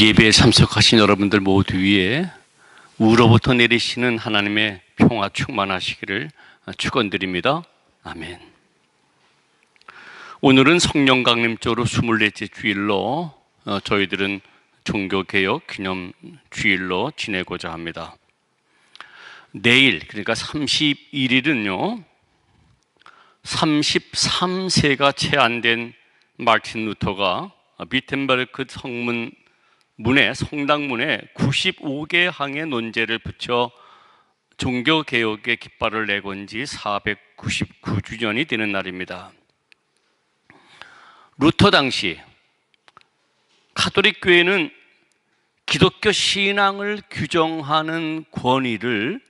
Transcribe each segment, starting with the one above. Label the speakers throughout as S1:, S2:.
S1: 예배에 참석하신 여러분들 모두 위에 우로부터 내리시는 하나님의 평화 충만하시기를 축원드립니다. 아멘. 오늘은 성령 강림절로 24째 주일로 저희들은 종교개혁 기념 주일로 지내고자 합니다. 내일, 그러니까 31일은요 33세가 채 안 된 마틴 루터가 비텐베르크 성당문에 95개 항의 논제를 붙여 종교개혁의 깃발을 내건 지 499주년이 되는 날입니다. 루터 당시 카톨릭 교회는 기독교 신앙을 규정하는 권위를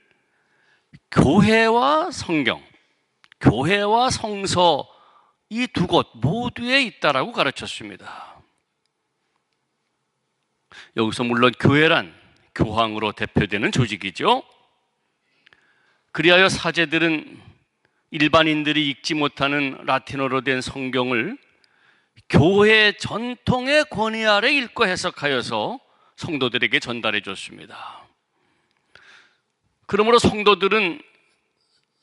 S1: 교회와 성경, 교회와 성서 이 두 곳 모두에 있다라고 가르쳤습니다. 여기서 물론 교회란 교황으로 대표되는 조직이죠. 그리하여 사제들은 일반인들이 읽지 못하는 라틴어로 된 성경을 교회 전통의 권위 아래 읽고 해석하여서 성도들에게 전달해 줬습니다. 그러므로 성도들은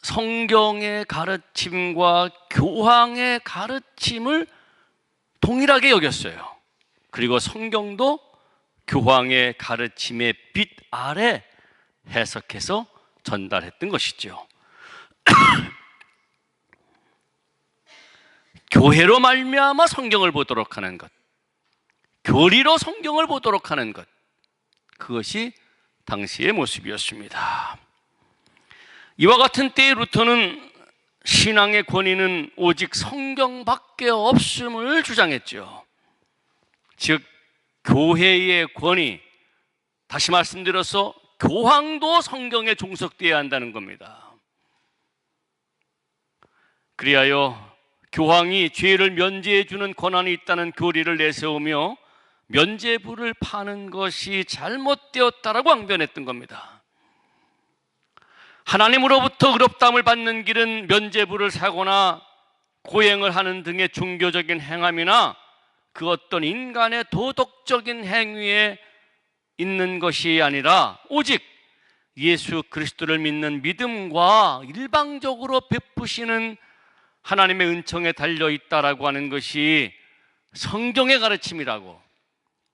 S1: 성경의 가르침과 교황의 가르침을 동일하게 여겼어요. 그리고 성경도 교황의 가르침의 빛 아래 해석해서 전달했던 것이죠. 교회로 말미암아 성경을 보도록 하는 것, 교리로 성경을 보도록 하는 것, 그것이 당시의 모습이었습니다. 이와 같은 때에 루터는 신앙의 권위는 오직 성경밖에 없음을 주장했죠. 즉 교회의 권위, 다시 말씀드려서 교황도 성경에 종속되어야 한다는 겁니다. 그리하여 교황이 죄를 면제해 주는 권한이 있다는 교리를 내세우며 면제부를 파는 것이 잘못되었다라고 항변했던 겁니다. 하나님으로부터 의롭다함을 받는 길은 면제부를 사거나 고행을 하는 등의 종교적인 행함이나 그 어떤 인간의 도덕적인 행위에 있는 것이 아니라 오직 예수 그리스도를 믿는 믿음과 일방적으로 베푸시는 하나님의 은총에 달려있다라고 하는 것이 성경의 가르침이라고,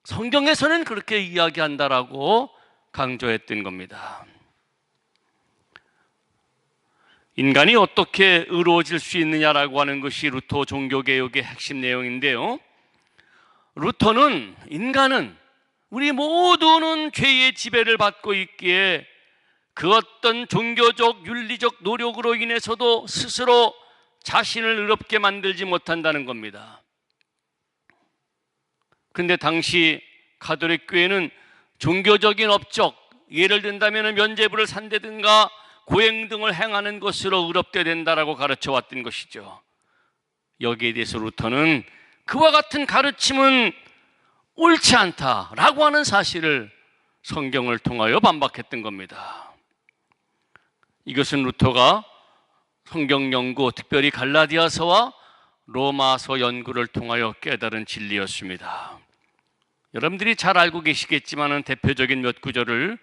S1: 성경에서는 그렇게 이야기한다라고 강조했던 겁니다. 인간이 어떻게 의로워질 수 있느냐라고 하는 것이 루터 종교개혁의 핵심 내용인데요, 루터는 인간은, 우리 모두는 죄의 지배를 받고 있기에 그 어떤 종교적, 윤리적 노력으로 인해서도 스스로 자신을 의롭게 만들지 못한다는 겁니다. 그런데 당시 가톨릭 교회는 종교적인 업적, 예를 든다면 면제부를 산다든가 고행 등을 행하는 것으로 의롭게 된다라고 가르쳐 왔던 것이죠. 여기에 대해서 루터는 그와 같은 가르침은 옳지 않다라고 하는 사실을 성경을 통하여 반박했던 겁니다. 이것은 루터가 성경 연구, 특별히 갈라디아서와 로마서 연구를 통하여 깨달은 진리였습니다. 여러분들이 잘 알고 계시겠지만 대표적인 몇 구절을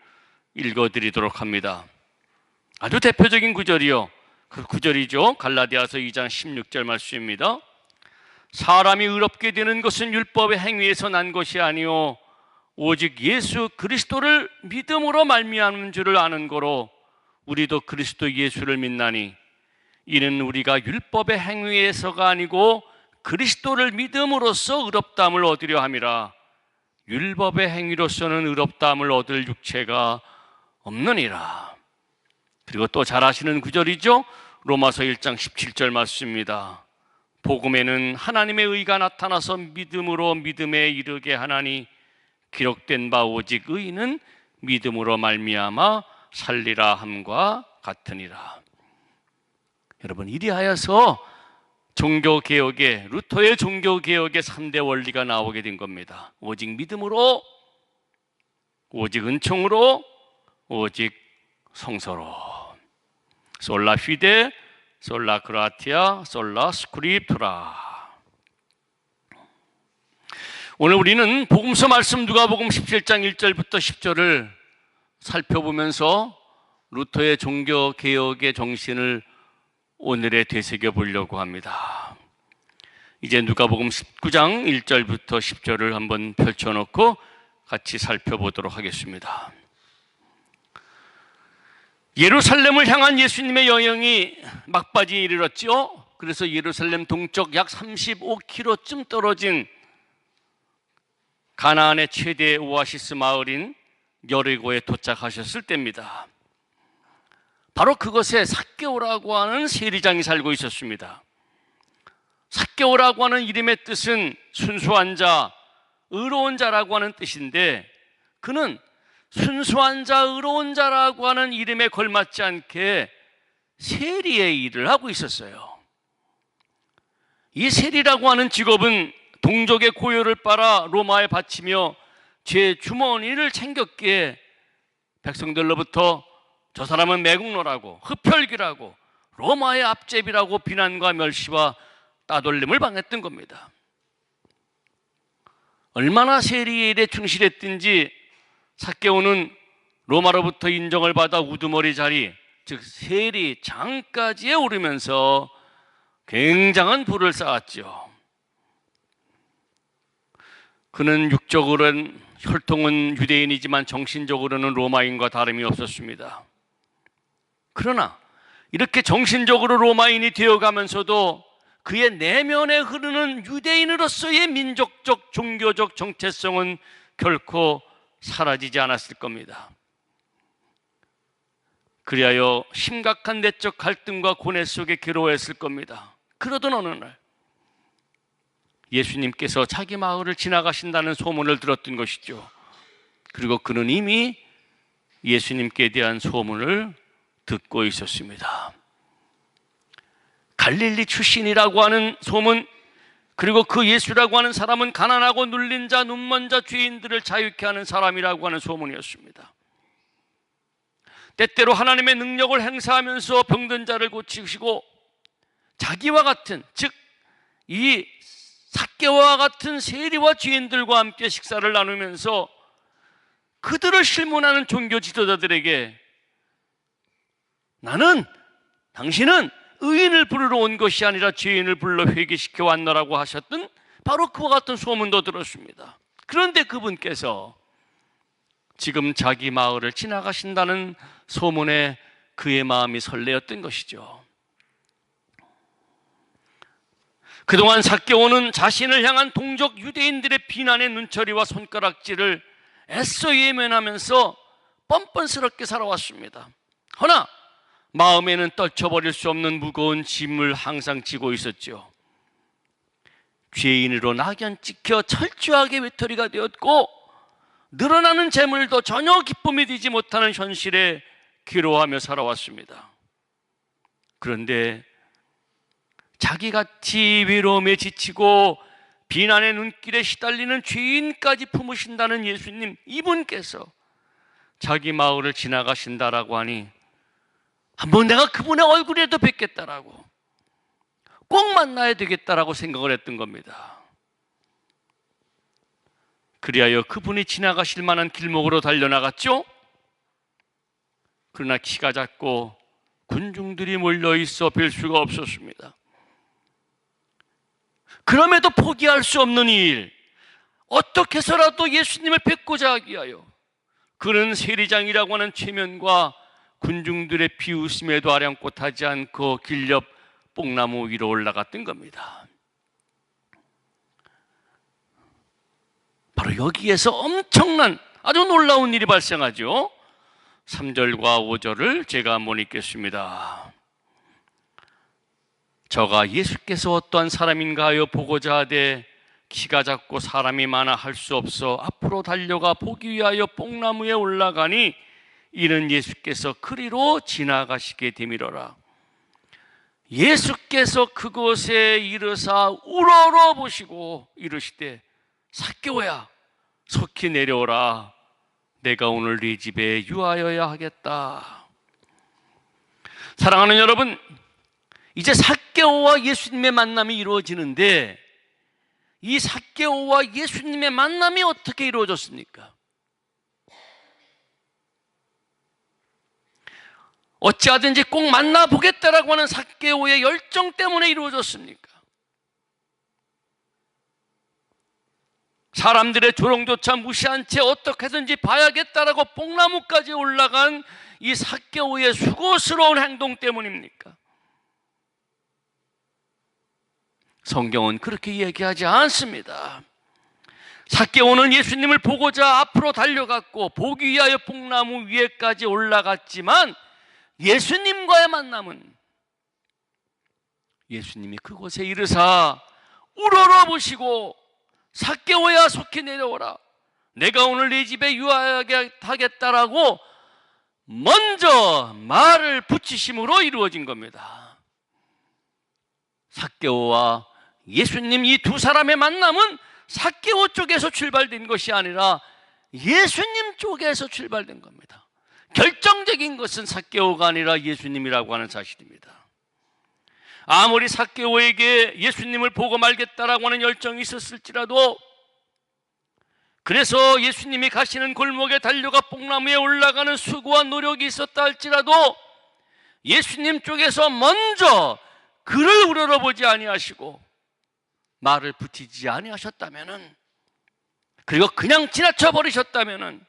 S1: 읽어드리도록 합니다. 아주 대표적인 구절이요, 그 구절이죠. 갈라디아서 2장 16절 말씀입니다. 사람이 의롭게 되는 것은 율법의 행위에서 난 것이 아니요 오직 예수 그리스도를 믿음으로 말미암은 줄을 아는 거로 우리도 그리스도 예수를 믿나니 이는 우리가 율법의 행위에서가 아니고 그리스도를 믿음으로써 의롭다함을 얻으려 함이라. 율법의 행위로서는 의롭다함을 얻을 육체가 없느니라. 그리고 또 잘 아시는 구절이죠. 로마서 1장 17절 말씀입니다. 복음에는 하나님의 의가 나타나서 믿음으로 믿음에 이르게 하나니 기록된 바 오직 의인은 믿음으로 말미암아 살리라 함과 같으니라. 여러분, 이리하여서 종교개혁의, 루터의 종교개혁의 3대 원리가 나오게 된 겁니다. 오직 믿음으로, 오직 은총으로, 오직 성서로. 솔라 피데, 솔라 그라티아, 솔라 스크립투라. 오늘 우리는 복음서 말씀 누가복음 17장 1절부터 10절을 살펴보면서 루터의 종교개혁의 정신을 오늘에 되새겨 보려고 합니다. 이제 누가복음 19장 1절부터 10절을 한번 펼쳐놓고 같이 살펴보도록 하겠습니다. 예루살렘을 향한 예수님의 여행이 막바지에 이르렀지요. 그래서 예루살렘 동쪽 약 35km쯤 떨어진 가나안의 최대 오아시스 마을인 여리고에 도착하셨을 때입니다. 바로 그것에 삭개오라고 하는 세리장이 살고 있었습니다. 삭개오라고 하는 이름의 뜻은 순수한 자, 의로운 자라고 하는 뜻인데, 그는 순수한 자, 의로운 자라고 하는 이름에 걸맞지 않게 세리의 일을 하고 있었어요. 이 세리라고 하는 직업은 동족의 고요를 빨아 로마에 바치며 제 주머니를 챙겼기에 백성들로부터 저 사람은 매국노라고, 흡혈귀라고, 로마의 앞제비라고 비난과 멸시와 따돌림을 당했던 겁니다. 얼마나 세리의 일에 충실했든지 삭개오는 로마로부터 인정을 받아 우두머리 자리, 즉 세리장까지에 오르면서 굉장한 부를 쌓았죠. 그는 육적으로는 혈통은 유대인이지만 정신적으로는 로마인과 다름이 없었습니다. 그러나 이렇게 정신적으로 로마인이 되어가면서도 그의 내면에 흐르는 유대인으로서의 민족적, 종교적 정체성은 결코 사라지지 않았을 겁니다. 그리하여 심각한 내적 갈등과 고뇌 속에 괴로워했을 겁니다. 그러던 어느 날 예수님께서 자기 마을을 지나가신다는 소문을 들었던 것이죠. 그리고 그는 이미 예수님께 대한 소문을 듣고 있었습니다. 갈릴리 출신이라고 하는 소문, 그리고 그 예수라고 하는 사람은 가난하고 눌린 자, 눈먼 자, 죄인들을 자유케 하는 사람이라고 하는 소문이었습니다. 때때로 하나님의 능력을 행사하면서 병든 자를 고치시고 자기와 같은, 즉 이 삭개오와 같은 세리와 죄인들과 함께 식사를 나누면서 그들을 실문하는 종교 지도자들에게 당신은 의인을 부르러 온 것이 아니라 죄인을 불러 회개시켜 왔노라고 하셨던 바로 그와 같은 소문도 들었습니다. 그런데 그분께서 지금 자기 마을을 지나가신다는 소문에 그의 마음이 설레었던 것이죠. 그동안 삭개오는 자신을 향한 동족 유대인들의 비난의 눈초리와 손가락질을 애써 외면하면서 뻔뻔스럽게 살아왔습니다. 허나 마음에는 떨쳐버릴 수 없는 무거운 짐을 항상 지고 있었죠. 죄인으로 낙연 찍혀 철저하게 외톨이가 되었고 늘어나는 재물도 전혀 기쁨이 되지 못하는 현실에 괴로워하며 살아왔습니다. 그런데 자기같이 외로움에 지치고 비난의 눈길에 시달리는 죄인까지 품으신다는 예수님, 이분께서 자기 마을을 지나가신다라고 하니 한번 내가 그분의 얼굴이라도 뵙겠다라고, 꼭 만나야 되겠다라고 생각을 했던 겁니다. 그리하여 그분이 지나가실 만한 길목으로 달려나갔죠. 그러나 키가 작고 군중들이 몰려있어 뵐 수가 없었습니다. 그럼에도 포기할 수 없는 이 일, 어떻게 해서라도 예수님을 뵙고자 하기 위하여 그는 세리장이라고 하는 체면과 군중들의 비웃음에도 아랑곳하지 않고 길 옆 뽕나무 위로 올라갔던 겁니다. 바로 여기에서 엄청난 아주 놀라운 일이 발생하죠. 3절과 5절을 제가 한번 읽겠습니다. 저가 예수께서 어떠한 사람인가 하여 보고자 하되 키가 작고 사람이 많아 할 수 없어 앞으로 달려가 보기 위하여 뽕나무에 올라가니 이는 예수께서 그리로 지나가시게 되미러라. 예수께서 그곳에 이르사 우러러 보시고 이르시되 삭개오야 속히 내려오라. 내가 오늘 네 집에 유하여야 하겠다. 사랑하는 여러분, 이제 삭개오와 예수님의 만남이 이루어지는데 이 삭개오와 예수님의 만남이 어떻게 이루어졌습니까? 어찌하든지 꼭 만나보겠다라고 하는 삭개오의 열정 때문에 이루어졌습니까? 사람들의 조롱조차 무시한 채 어떻게든지 봐야겠다라고 뽕나무까지 올라간 이 삭개오의 수고스러운 행동 때문입니까? 성경은 그렇게 얘기하지 않습니다. 삭개오는 예수님을 보고자 앞으로 달려갔고 보기 위하여 뽕나무 위에까지 올라갔지만 예수님과의 만남은 예수님이 그곳에 이르사 우러러보시고 삭개오야 속히 내려오라, 내가 오늘 네 집에 유하게 하겠다라고 먼저 말을 붙이심으로 이루어진 겁니다. 삭개오와 예수님 이 두 사람의 만남은 삭개오 쪽에서 출발된 것이 아니라 예수님 쪽에서 출발된 겁니다. 결정적인 것은 삭개오가 아니라 예수님이라고 하는 사실입니다. 아무리 삭개오에게 예수님을 보고 말겠다라고 하는 열정이 있었을지라도, 그래서 예수님이 가시는 골목에 달려가 뽕나무에 올라가는 수고와 노력이 있었다 할지라도 예수님 쪽에서 먼저 그를 우러러보지 아니하시고 말을 붙이지 아니하셨다면은, 그리고 그냥 지나쳐 버리셨다면은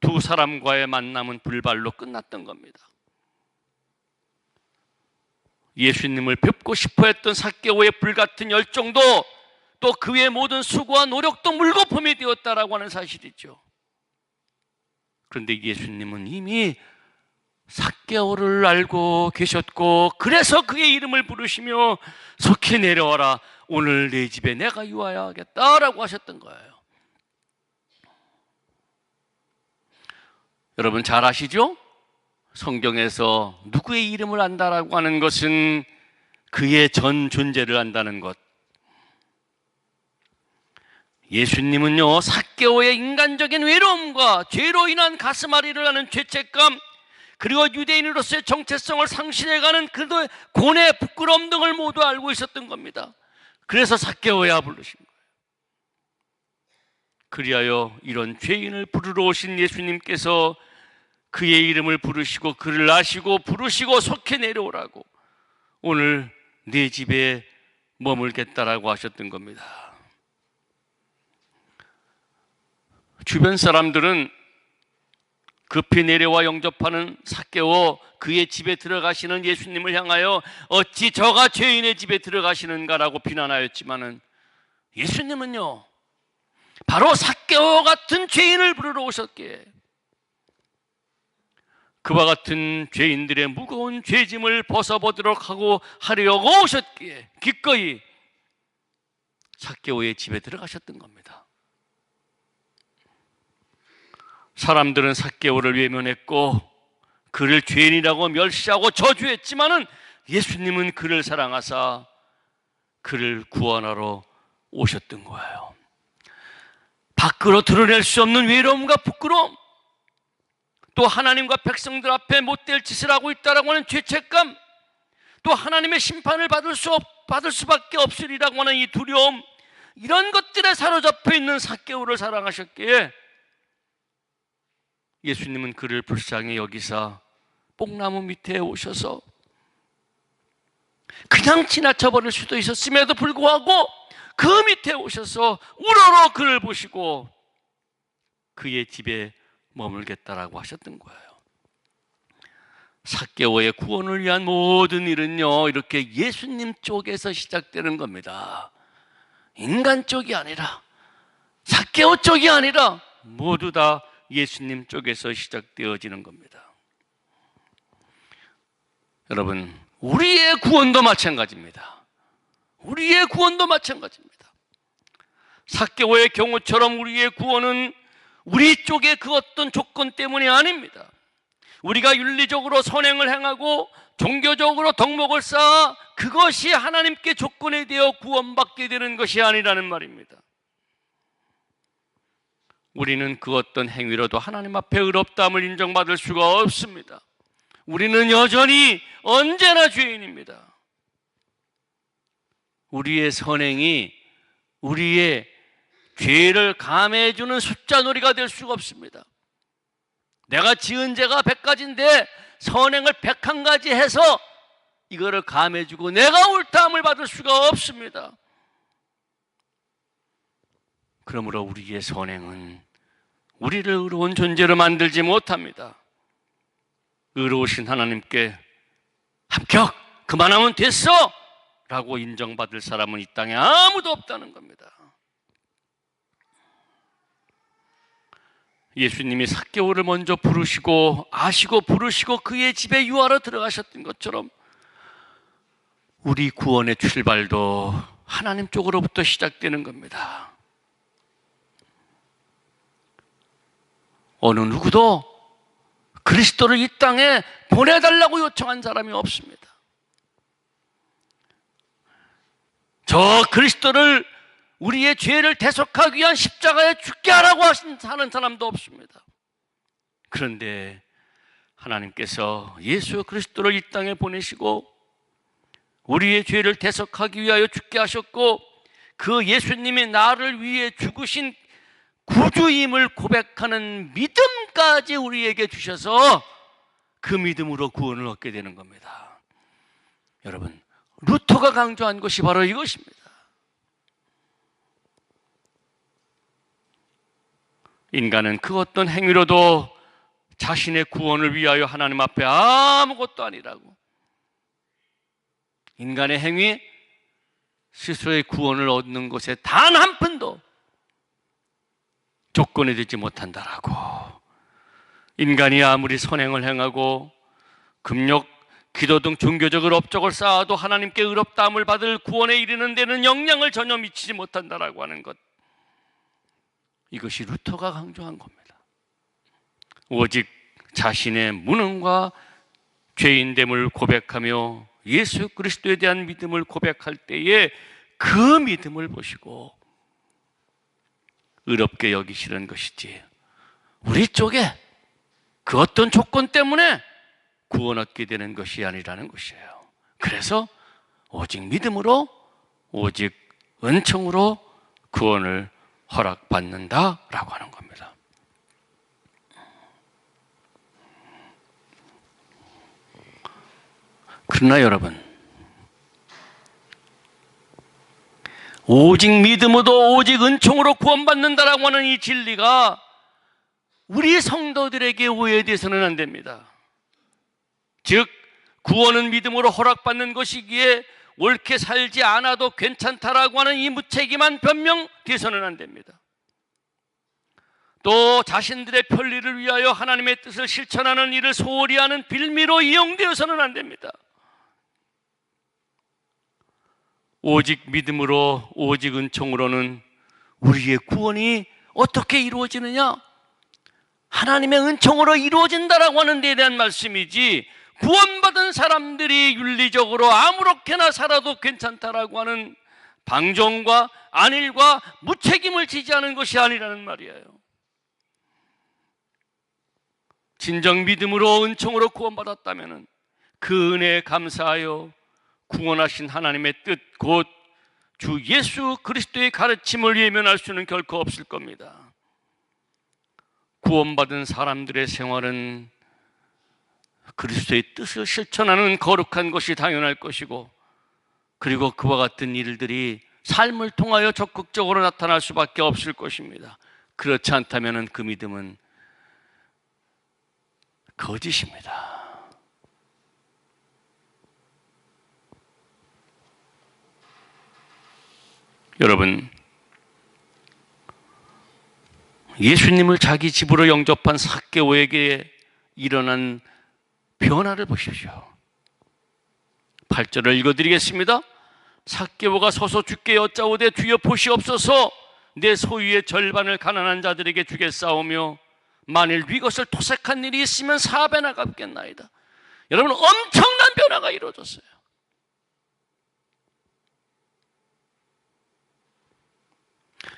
S1: 두 사람과의 만남은 불발로 끝났던 겁니다. 예수님을 뵙고 싶어 했던 삭개오의 불같은 열정도 또 그의 모든 수고와 노력도 물거품이 되었다라고 하는 사실이죠. 그런데 예수님은 이미 삭개오를 알고 계셨고, 그래서 그의 이름을 부르시며 속히 내려와라, 오늘 내 집에 내가 유하여야겠다라고 하셨던 거예요. 여러분 잘 아시죠? 성경에서 누구의 이름을 안다라고 하는 것은 그의 전 존재를 안다는 것. 예수님은요, 삭개오의 인간적인 외로움과 죄로 인한 가슴앓이를 하는 죄책감, 그리고 유대인으로서의 정체성을 상실해가는 그들의 고뇌, 부끄러움 등을 모두 알고 있었던 겁니다. 그래서 삭개오야 부르신 거예요. 그리하여 이런 죄인을 부르러 오신 예수님께서 그의 이름을 부르시고 그를 아시고 부르시고 속히 내려오라고, 오늘 네 집에 머물겠다라고 하셨던 겁니다. 주변 사람들은 급히 내려와 영접하는 삭개오, 그의 집에 들어가시는 예수님을 향하여 어찌 저가 죄인의 집에 들어가시는가라고 비난하였지만은, 예수님은요 바로 삭개오 같은 죄인을 부르러 오셨기에, 그와 같은 죄인들의 무거운 죄짐을 벗어보도록 하려고 오셨기에 기꺼이 삭개오의 집에 들어가셨던 겁니다. 사람들은 삭개오를 외면했고 그를 죄인이라고 멸시하고 저주했지만은 예수님은 그를 사랑하사 그를 구원하러 오셨던 거예요. 밖으로 드러낼 수 없는 외로움과 부끄러움, 또 하나님과 백성들 앞에 못될 짓을 하고 있다라고 하는 죄책감, 또 하나님의 심판을 받을 수밖에 없으리라고 하는 이 두려움, 이런 것들에 사로잡혀 있는 삭개오를 사랑하셨기에 예수님은 그를 불쌍히 여기사 뽕나무 밑에 오셔서 그냥 지나쳐 버릴 수도 있었음에도 불구하고 그 밑에 오셔서 우러러 그를 보시고 그의 집에 머물겠다라고 하셨던 거예요. 삭개오의 구원을 위한 모든 일은요, 이렇게 예수님 쪽에서 시작되는 겁니다. 인간 쪽이 아니라, 삭개오 쪽이 아니라 모두 다 예수님 쪽에서 시작되어지는 겁니다. 여러분, 우리의 구원도 마찬가지입니다. 우리의 구원도 마찬가지입니다. 삭개오의 경우처럼 우리의 구원은 우리 쪽의 그 어떤 조건 때문이 아닙니다. 우리가 윤리적으로 선행을 행하고 종교적으로 덕목을 쌓아 그것이 하나님께 조건이 되어 구원받게 되는 것이 아니라는 말입니다. 우리는 그 어떤 행위로도 하나님 앞에 의롭다함을 인정받을 수가 없습니다. 우리는 여전히 언제나 죄인입니다. 우리의 선행이 우리의 죄를 감해주는 숫자놀이가 될 수가 없습니다. 내가 지은 죄가 100가지인데 선행을 101가지 해서 이거를 감해주고 내가 옳다함을 받을 수가 없습니다. 그러므로 우리의 선행은 우리를 의로운 존재로 만들지 못합니다. 의로우신 하나님께 합격! 그만하면 됐어! 라고 인정받을 사람은 이 땅에 아무도 없다는 겁니다. 예수님이 삭개오를 먼저 부르시고 아시고 부르시고 그의 집에 유하러 들어가셨던 것처럼 우리 구원의 출발도 하나님 쪽으로부터 시작되는 겁니다. 어느 누구도 그리스도를 이 땅에 보내달라고 요청한 사람이 없습니다. 저 그리스도를 우리의 죄를 대속하기 위한 십자가에 죽게 하라고 하는 사람도 없습니다. 그런데 하나님께서 예수 그리스도를 이 땅에 보내시고 우리의 죄를 대속하기 위하여 죽게 하셨고 그 예수님이 나를 위해 죽으신 구주임을 고백하는 믿음까지 우리에게 주셔서 그 믿음으로 구원을 얻게 되는 겁니다. 여러분, 루터가 강조한 것이 바로 이것입니다. 인간은 그 어떤 행위로도 자신의 구원을 위하여 하나님 앞에 아무것도 아니라고, 인간의 행위 스스로의 구원을 얻는 것에 단 한 푼도 조건이 되지 못한다라고, 인간이 아무리 선행을 행하고 금욕, 기도 등 종교적인 업적을 쌓아도 하나님께 의롭다함을 받을 구원에 이르는 데는 영향을 전혀 미치지 못한다라고 하는 것, 이것이 루터가 강조한 겁니다. 오직 자신의 무능과 죄인됨을 고백하며 예수 그리스도에 대한 믿음을 고백할 때에 그 믿음을 보시고 의롭게 여기시는 것이지, 우리 쪽에 그 어떤 조건 때문에 구원 얻게 되는 것이 아니라는 것이에요. 그래서 오직 믿음으로, 오직 은총으로 구원을 허락받는다라고 하는 겁니다. 그러나 여러분, 오직 믿음으로 오직 은총으로 구원받는다라고 하는 이 진리가 우리 성도들에게 오해돼서는 안 됩니다. 즉, 구원은 믿음으로 허락받는 것이기에 옳게 살지 않아도 괜찮다라고 하는 이 무책임한 변명돼서는 안 됩니다. 또 자신들의 편리를 위하여 하나님의 뜻을 실천하는 일을 소홀히 하는 빌미로 이용되어서는 안 됩니다. 오직 믿음으로 오직 은총으로는 우리의 구원이 어떻게 이루어지느냐? 하나님의 은총으로 이루어진다라고 하는 데에 대한 말씀이지, 구원받은 사람들이 윤리적으로 아무렇게나 살아도 괜찮다라고 하는 방종과 안일과 무책임을 지지하는 것이 아니라는 말이에요. 진정 믿음으로 은총으로 구원받았다면 그 은혜에 감사하여 구원하신 하나님의 뜻, 곧 주 예수 그리스도의 가르침을 외면할 수는 결코 없을 겁니다. 구원받은 사람들의 생활은 그리스도의 뜻을 실천하는 거룩한 것이 당연할 것이고, 그리고 그와 같은 일들이 삶을 통하여 적극적으로 나타날 수밖에 없을 것입니다. 그렇지 않다면 그 믿음은 거짓입니다. 여러분, 예수님을 자기 집으로 영접한 삭개오에게 일어난 변화를 보십시오. 8절을 읽어드리겠습니다. 삭개오가 서서 주께 여짜오되 주여 보시옵소서, 내 소유의 절반을 가난한 자들에게 주겠사오며 만일 네 것을 토색한 일이 있으면 4배나 갚겠나이다. 여러분, 엄청난 변화가 이루어졌어요.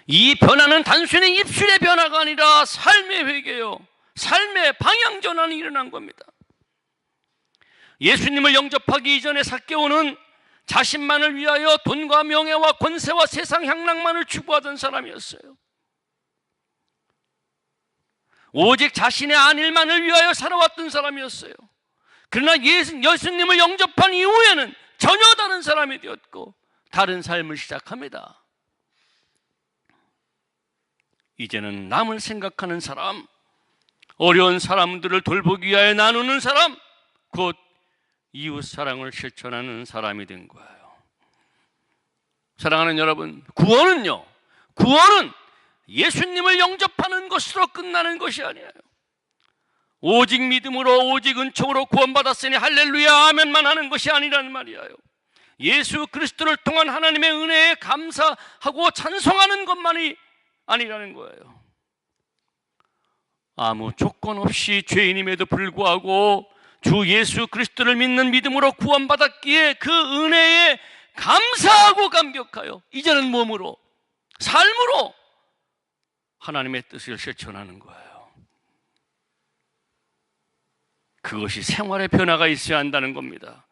S1: 이 변화는 단순히 입술의 변화가 아니라 삶의 회개요, 삶의 방향 전환이 일어난 겁니다. 예수님을 영접하기 이전에 삭개오는 자신만을 위하여 돈과 명예와 권세와 세상 향락만을 추구하던 사람이었어요. 오직 자신의 안일만을 위하여 살아왔던 사람이었어요. 그러나 예수님을 영접한 이후에는 전혀 다른 사람이 되었고 다른 삶을 시작합니다. 이제는 남을 생각하는 사람, 어려운 사람들을 돌보기 위하여 나누는 사람, 곧 이웃사랑을 실천하는 사람이 된 거예요. 사랑하는 여러분, 구원은 예수님을 영접하는 것으로 끝나는 것이 아니에요. 오직 믿음으로 오직 은총으로 구원받았으니 할렐루야 아멘만 하는 것이 아니라는 말이에요. 예수 그리스도를 통한 하나님의 은혜에 감사하고 찬송하는 것만이 아니라는 거예요. 아무 조건 없이 죄인임에도 불구하고 주 예수 그리스도를 믿는 믿음으로 구원받았기에 그 은혜에 감사하고 감격하여 이제는 몸으로, 삶으로 하나님의 뜻을 실천하는 거예요. 그것이 생활의 변화가 있어야 한다는 겁니다.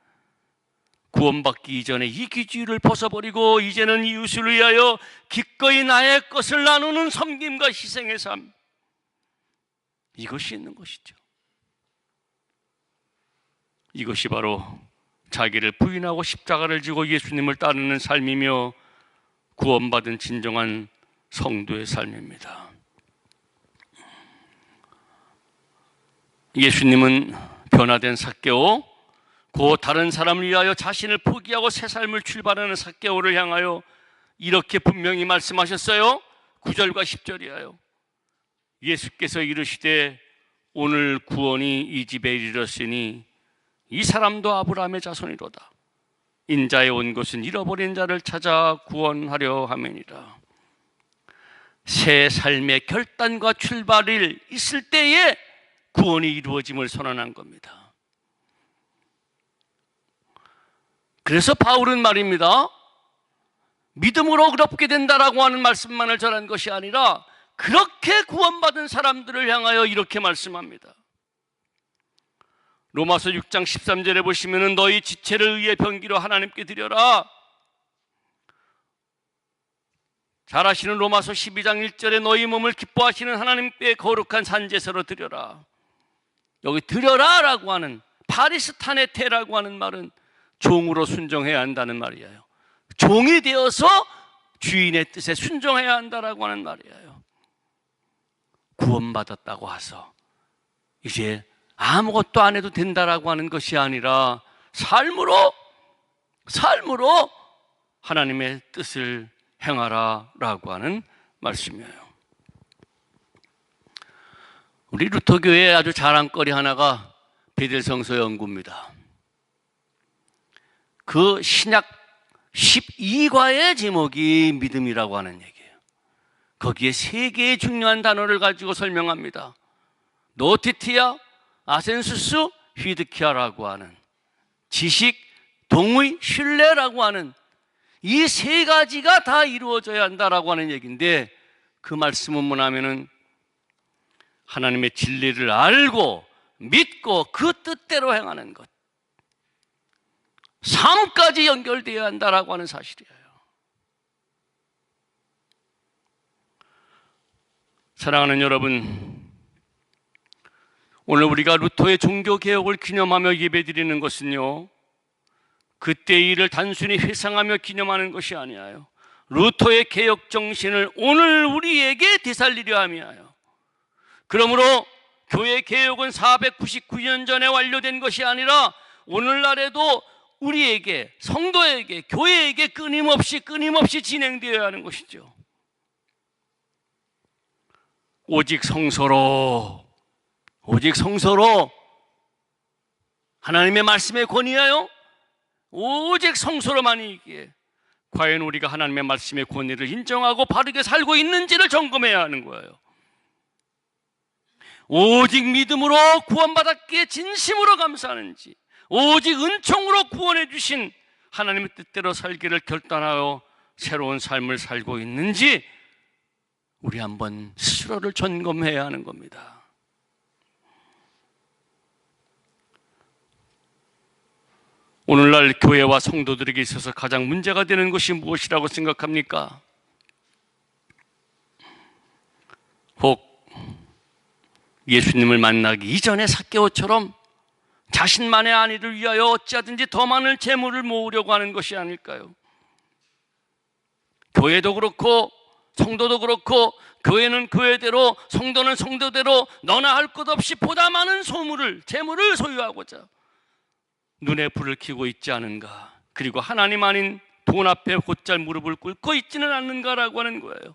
S1: 구원받기 이전에 이기주의를 벗어버리고 이제는 이웃을 위하여 기꺼이 나의 것을 나누는 섬김과 희생의 삶, 이것이 있는 것이죠. 이것이 바로 자기를 부인하고 십자가를 지고 예수님을 따르는 삶이며 구원받은 진정한 성도의 삶입니다. 예수님은 변화된 삭개오, 곧 다른 사람을 위하여 자신을 포기하고 새 삶을 출발하는 삭개오를 향하여 이렇게 분명히 말씀하셨어요. 9절과 10절이에요. 예수께서 이르시되 오늘 구원이 이 집에 이르렀으니 이 사람도 아브라함의 자손이로다. 인자에 온 것은 잃어버린 자를 찾아 구원하려 함이니라. 새 삶의 결단과 출발이 있을 때에 구원이 이루어짐을 선언한 겁니다. 그래서 바울은 말입니다, 믿음으로 의롭게 된다라고 하는 말씀만을 전한 것이 아니라 그렇게 구원받은 사람들을 향하여 이렇게 말씀합니다. 로마서 6장 13절에 보시면 너희 지체를 의의 병기로 하나님께 드려라. 잘 아시는 로마서 12장 1절에 너희 몸을 기뻐하시는 하나님께 거룩한 산제사로 드려라. 여기 드려라라고 하는 파리스타네테라고 하는 말은 종으로 순종해야 한다는 말이에요. 종이 되어서 주인의 뜻에 순종해야 한다라고 하는 말이에요. 구원받았다고 해서 이제 아무것도 안 해도 된다라고 하는 것이 아니라 삶으로 하나님의 뜻을 행하라라고 하는 말씀이에요. 우리 루터교회의 아주 자랑거리 하나가 베델성서 연구입니다. 그 신약 12과의 제목이 믿음이라고 하는 얘기예요. 거기에 3개의 중요한 단어를 가지고 설명합니다. 노티티아, 아센수스, 휘드키아라고 하는 지식, 동의, 신뢰라고 하는 이 3가지가 다 이루어져야 한다라고 하는 얘기인데, 그 말씀은 뭐냐면은 하나님의 진리를 알고 믿고 그 뜻대로 행하는 것, 삶까지 연결되어야 한다라고 하는 사실이에요. 사랑하는 여러분, 오늘 우리가 루터의 종교개혁을 기념하며 예배드리는 것은요, 그때의 일을 단순히 회상하며 기념하는 것이 아니에요. 루터의 개혁 정신을 오늘 우리에게 되살리려 함이에요. 그러므로 교회 개혁은 499년 전에 완료된 것이 아니라 오늘날에도 우리에게, 성도에게, 교회에게 끊임없이 진행되어야 하는 것이죠. 오직 성서로 하나님의 말씀에 권위하여 오직 성서로만 이기에 과연 우리가 하나님의 말씀의 권위를 인정하고 바르게 살고 있는지를 점검해야 하는 거예요. 오직 믿음으로 구원받았기에 진심으로 감사하는지, 오직 은총으로 구원해 주신 하나님의 뜻대로 살기를 결단하여 새로운 삶을 살고 있는지 우리 한번 스스로를 점검해야 하는 겁니다. 오늘날 교회와 성도들에게 있어서 가장 문제가 되는 것이 무엇이라고 생각합니까? 혹 예수님을 만나기 이전에 삭개오처럼 자신만의 안위를 위하여 어찌하든지 더 많은 재물을 모으려고 하는 것이 아닐까요? 교회도 그렇고 성도도 그렇고, 교회는 교회대로, 성도는 성도대로 너나 할 것 없이 보다 많은 재물을 소유하고자 눈에 불을 켜고 있지 않은가? 그리고 하나님 아닌 돈 앞에 곧잘 무릎을 꿇고 있지는 않는가라고 하는 거예요.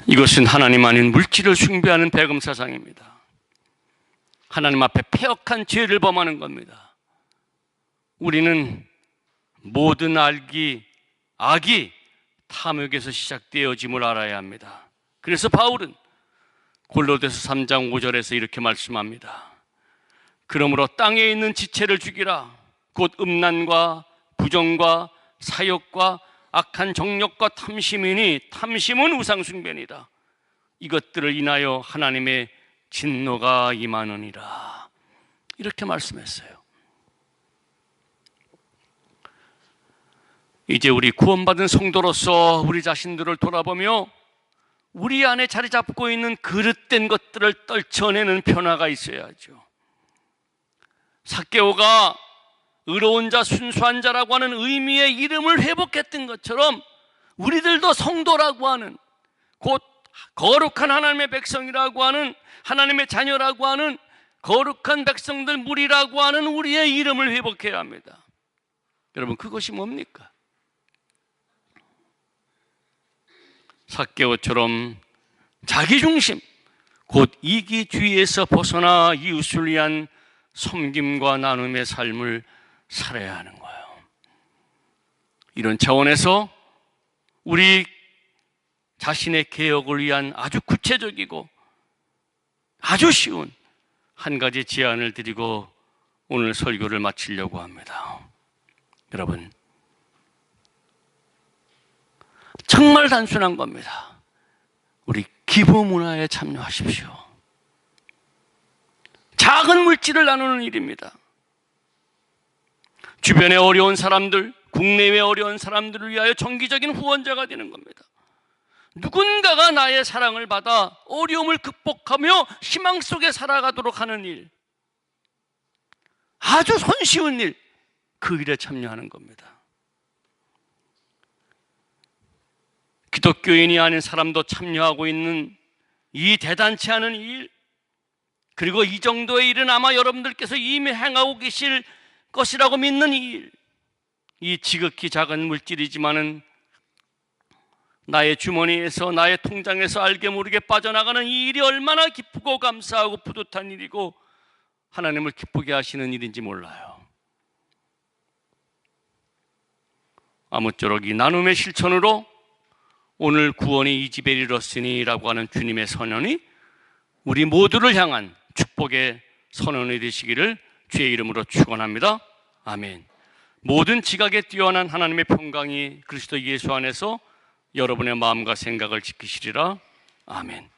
S1: 이것은 하나님 아닌 물질을 숭배하는 배금사상입니다. 하나님 앞에 패역한 죄를 범하는 겁니다. 우리는 모든 악이 탐욕에서 시작되어짐을 알아야 합니다. 그래서 바울은 골로새서 3장 5절에서 이렇게 말씀합니다. 그러므로 땅에 있는 지체를 죽이라. 곧 음란과 부정과 사욕과 악한 정욕과 탐심이니 탐심은 우상숭배니라. 이것들을 인하여 하나님의 진노가 임하느니라. 이렇게 말씀했어요. 이제 우리 구원받은 성도로서 우리 자신들을 돌아보며 우리 안에 자리 잡고 있는 그릇된 것들을 떨쳐내는 변화가 있어야죠. 삭개오가 의로운 자, 순수한 자라고 하는 의미의 이름을 회복했던 것처럼 우리들도 성도라고 하는, 곧 거룩한 하나님의 백성이라고 하는, 하나님의 자녀라고 하는 거룩한 백성들 무리라고 하는 우리의 이름을 회복해야 합니다. 여러분, 그것이 뭡니까? 삭개오처럼 자기중심, 곧 이기주의에서 벗어나 이웃을 위한 섬김과 나눔의 삶을 살아야 하는 거예요. 이런 차원에서 우리 자신의 개혁을 위한 아주 구체적이고 아주 쉬운 한 가지 제안을 드리고 오늘 설교를 마치려고 합니다. 여러분, 정말 단순한 겁니다. 우리 기부 문화에 참여하십시오. 작은 물질을 나누는 일입니다. 주변에 어려운 사람들, 국내외 어려운 사람들을 위하여 정기적인 후원자가 되는 겁니다. 누군가가 나의 사랑을 받아 어려움을 극복하며 희망 속에 살아가도록 하는 일, 아주 손쉬운 일, 그 일에 참여하는 겁니다. 기독교인이 아닌 사람도 참여하고 있는 이 대단치 않은 일, 그리고 이 정도의 일은 아마 여러분들께서 이미 행하고 계실 것이라고 믿는 이 일, 이 지극히 작은 물질이지만은 나의 주머니에서, 나의 통장에서 알게 모르게 빠져나가는 이 일이 얼마나 기쁘고 감사하고 뿌듯한 일이고 하나님을 기쁘게 하시는 일인지 몰라요. 아무쪼록 이 나눔의 실천으로 오늘 구원이 이 집에 이르렀으니 라고 하는 주님의 선언이 우리 모두를 향한 축복의 선언이 되시기를 주의 이름으로 축원합니다. 아멘. 모든 지각에 뛰어난 하나님의 평강이 그리스도 예수 안에서 여러분의 마음과 생각을 지키시리라. 아멘.